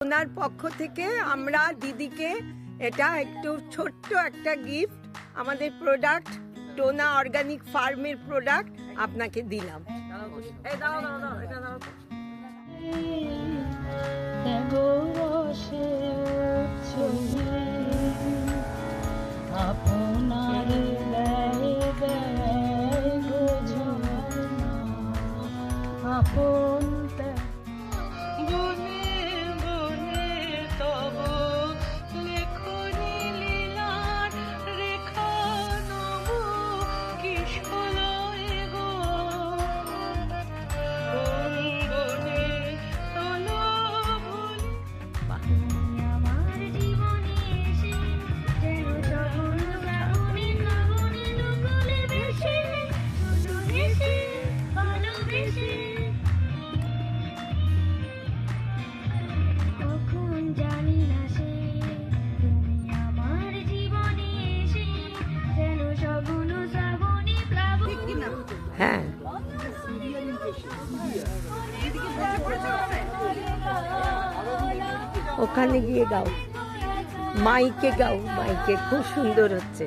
ওনার পক্ষ থেকে আমরা দিদিকে এটা একটু ছোট্ট একটা গিফট, আমাদের প্রোডাক্ট টোনা অর্গানিক ফার্মের প্রোডাক্ট আপনাকে দিলাম। হ্যাঁ, ওখানে গিয়ে গাও, মাইকে গাও, মাইকে খুব সুন্দর হচ্ছে।